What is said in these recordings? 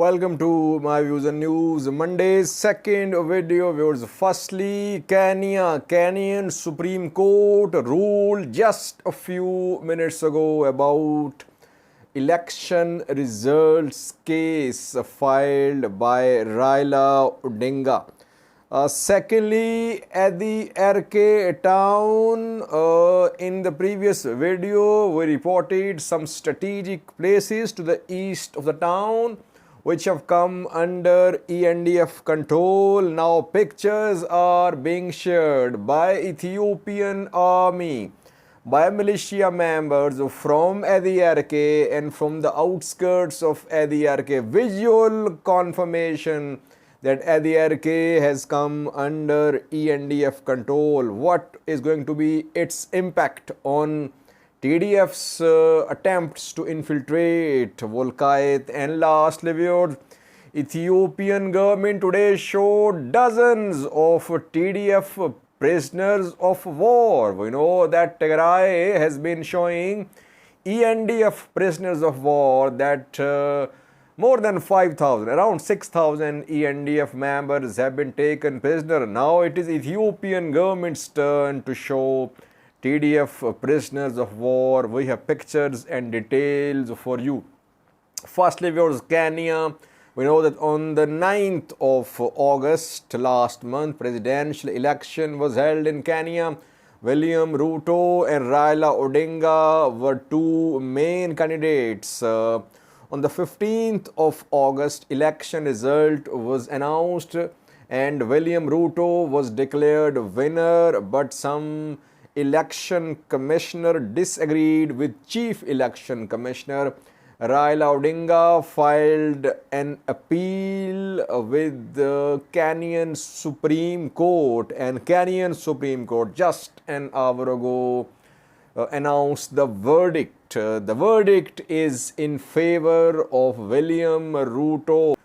Welcome to my views and news. Monday's second video viewers. Firstly, Kenyan Supreme Court ruled just a few minutes ago about election results case filed by Raila Odinga. Secondly, Addi Arkay town. In the previous video, we reported some strategic places to the east of the town which have come under ENDF control. Now pictures are being shared by Ethiopian army, by militia members from Addi Arkay and from the outskirts of Addi Arkay. Visual confirmation that Addi Arkay has come under ENDF control. What is going to be its impact on TDF's attempts to infiltrate Volkait? And lastly, viewers, Ethiopian government today showed dozens of TDF prisoners of war. We know that Tigray has been showing ENDF prisoners of war, that more than 5,000, around 6,000 ENDF members have been taken prisoner. Now it is Ethiopian government's turn to show TDF prisoners of war. We have pictures and details for you. Firstly, viewers, Kenya. We know that on the 9th of August last month, presidential election was held in Kenya. William Ruto and Raila Odinga were two main candidates. On the 15th of August, election result was announced and William Ruto was declared winner, but some election commissioner disagreed with Chief Election Commissioner. Raila Odinga filed an appeal with the Kenyan Supreme Court, and Kenyan Supreme Court just an hour ago announced the verdict. The verdict is in favor of William Ruto.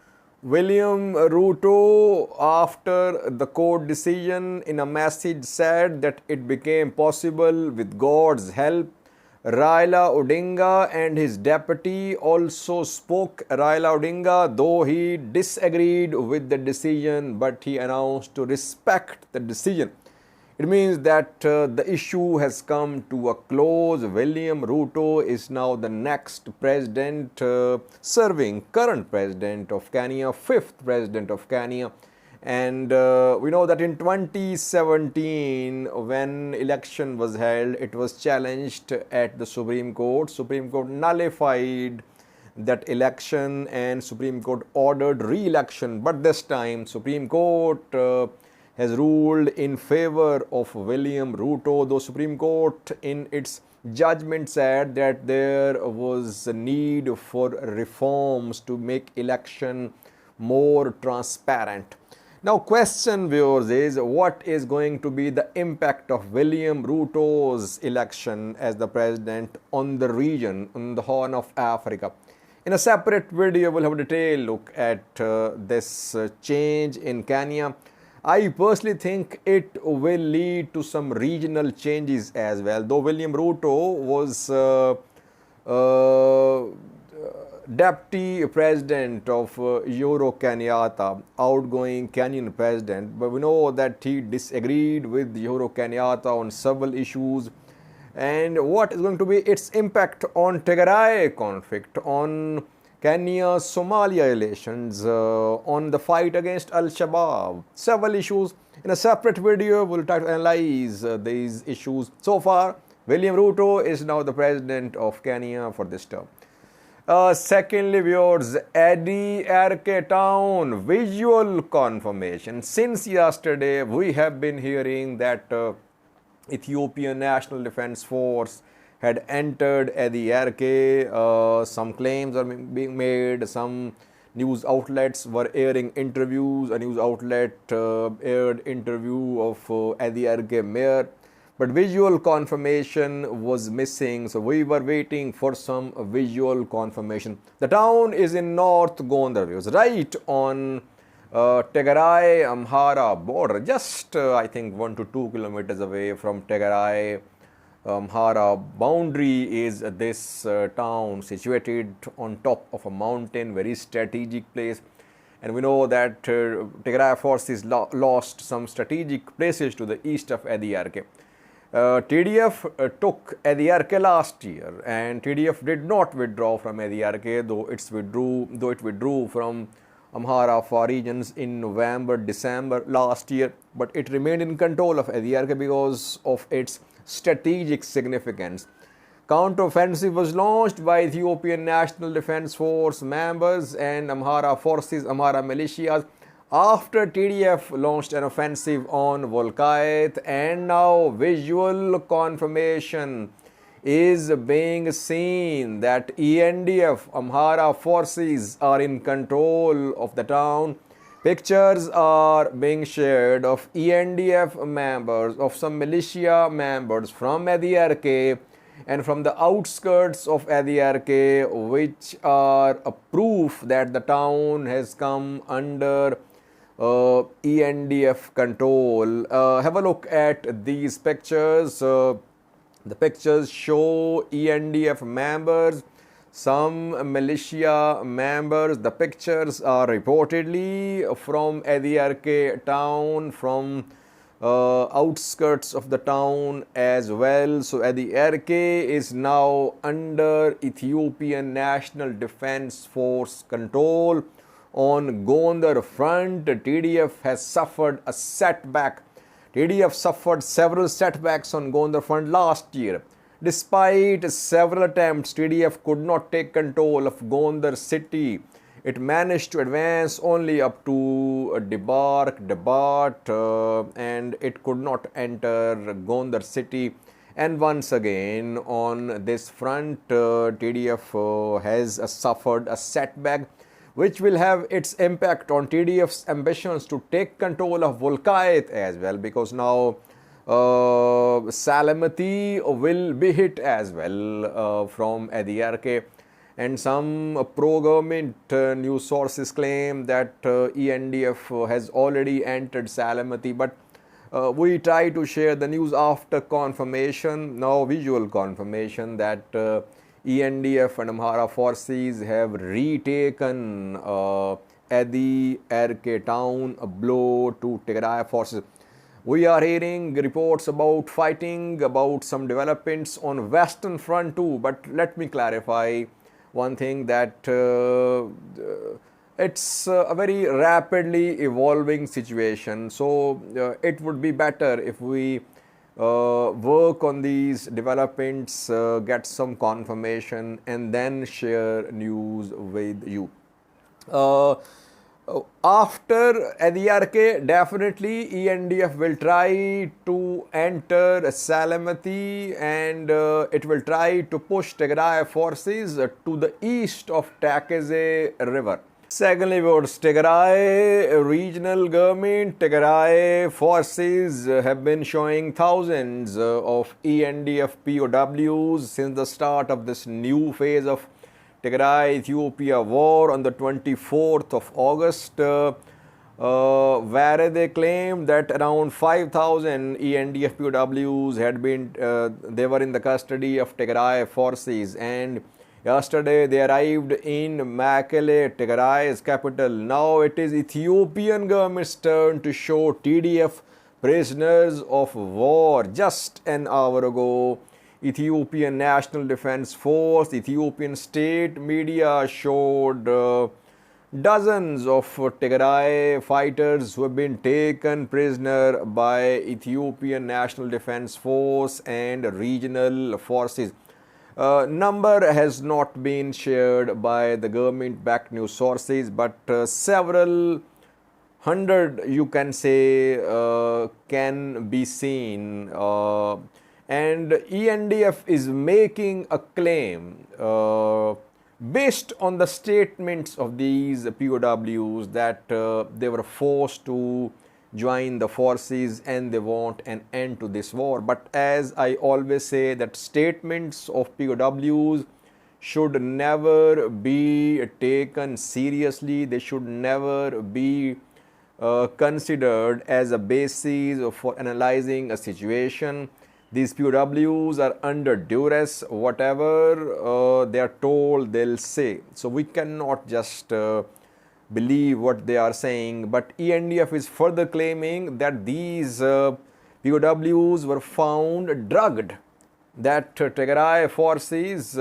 William Ruto, after the court decision, in a message said that it became possible with God's help. Raila Odinga and his deputy also spoke. Raila Odinga, though he disagreed with the decision, but he announced to respect the decision. It means that the issue has come to a close. William Ruto is now the next president, serving current president of Kenya, fifth president of Kenya. And we know that in 2017, when election was held, it was challenged at the Supreme Court. Supreme Court nullified that election and Supreme Court ordered re-election. But this time, Supreme Court has ruled in favor of William Ruto, though Supreme Court in its judgment said that there was a need for reforms to make election more transparent. Now question, viewers, is what is going to be the impact of William Ruto's election as the president on the region, on the Horn of Africa? In a separate video, we'll have a detailed look at this change in Kenya. I personally think it will lead to some regional changes as well. Though William Ruto was deputy president of Uhuru Kenyatta, outgoing Kenyan president, but we know that he disagreed with Uhuru Kenyatta on several issues. And what is going to be its impact on Tigray conflict, on Kenya-Somalia relations, on the fight against Al-Shabaab, several issues. In a separate video, we'll try to analyze these issues. So far, William Ruto is now the president of Kenya for this term. Secondly, viewers, Addi Arkay town, visual confirmation. Since yesterday, we have been hearing that Ethiopian National Defense Force had entered Addi Arkay. Some claims are being made. Some news outlets were airing interviews. A news outlet aired interview of Addi Arkay mayor. But visual confirmation was missing, so we were waiting for some visual confirmation. The town is in North Gondar, right on Tigray-Amhara border, just I think 1 to 2 kilometers away from Tigray Amhara boundary is this town situated on top of a mountain, very strategic place. And we know that Tigray forces lost some strategic places to the east of Addi Arkay. TDF took Addi Arkay last year, and TDF did not withdraw from Addi Arkay, though it withdrew from Amhara for regions in November, December last year, but it remained in control of Addi Arkay because of its strategic significance. Counteroffensive was launched by Ethiopian National Defense Force members and Amhara forces, Amhara militias, after TDF launched an offensive on Volkayt, and now visual confirmation is being seen that ENDF, Amhara forces, are in control of the town. Pictures are being shared of ENDF members, of some militia members from Addi Arkay and from the outskirts of Addi Arkay, which are a proof that the town has come under ENDF control. Have a look at these pictures. The pictures show ENDF members, some militia members. The pictures are reportedly from Addi Arkay town, from outskirts of the town as well. So Addi Arkay is now under Ethiopian National Defense Force control. On Gondar front, TDF has suffered a setback. TDF suffered several setbacks on Gondar front last year. Despite several attempts, TDF could not take control of Gondar city. It managed to advance only up to Debat, and it could not enter Gondar city. And once again, on this front, TDF has suffered a setback, which will have its impact on TDF's ambitions to take control of Volkayt as well, because now Salamati will be hit as well from Addi Arkay. And some pro-government news sources claim that ENDF has already entered Salamati, but we try to share the news after confirmation, now visual confirmation, that ENDF and Amhara forces have retaken Addi Arkay town, a blow to Tigray forces. We are hearing reports about fighting, about some developments on Western front too, but let me clarify one thing, that it's a very rapidly evolving situation. So it would be better if we work on these developments, get some confirmation, and then share news with you. After Addi Arkay, definitely ENDF will try to enter Salamati, and it will try to push Tigray forces to the east of Takeze river. Secondly, towards Tigray regional government, Tigray forces have been showing thousands of ENDF POWs since the start of this new phase of Tigray-Ethiopia war on the 24th of August, where they claimed that around 5,000 ENDF POWs had been, they were in the custody of Tigray forces, and yesterday they arrived in Mekelle, Tigray's capital. Now it is Ethiopian government's turn to show TDF prisoners of war. Just an hour ago, Ethiopian National Defense Force, Ethiopian state media showed dozens of Tigray fighters who have been taken prisoner by Ethiopian National Defense Force and regional forces. Number has not been shared by the government-backed news sources, but several hundred, you can say, can be seen. And ENDF is making a claim based on the statements of these POWs that they were forced to join the forces and they want an end to this war. But as I always say, that statements of POWs should never be taken seriously. They should never be considered as a basis for analyzing a situation. These POWs are under duress. Whatever they are told, they'll say. So we cannot just believe what they are saying. But ENDF is further claiming that these POWs were found drugged, that Tigray forces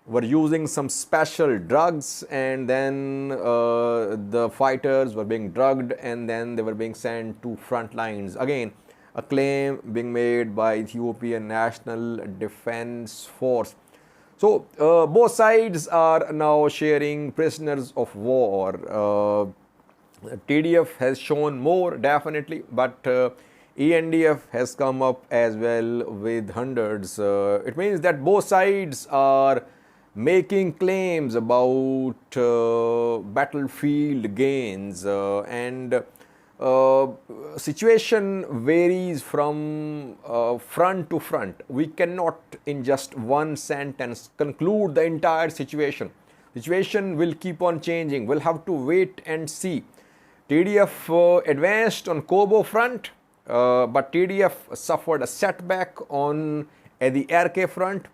were using some special drugs, and then the fighters were being drugged, and then they were being sent to front lines. Again, a claim being made by Ethiopian National Defense Force. So both sides are now sharing prisoners of war. TDF has shown more, definitely, but ENDF has come up as well with hundreds. It means that both sides are making claims about battlefield gains, and situation varies from front to front. We cannot in just one sentence conclude the entire situation. Situation will keep on changing. We'll have to wait and see. TDF advanced on Kobo front, but TDF suffered a setback on Addi Arkay front.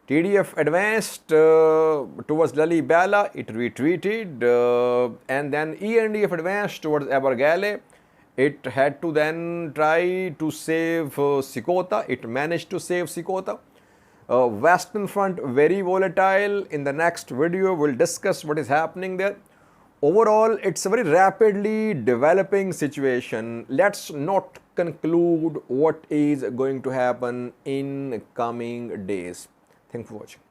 TDF advanced towards Lalibela, it retreated, and then ENDF advanced towards Abergale. It had to then try to save Sikota. It managed to save Sikota. Western front very volatile. In the next video, we'll discuss what is happening there. Overall, it's a very rapidly developing situation. Let's not conclude what is going to happen in coming days. Thanks for watching.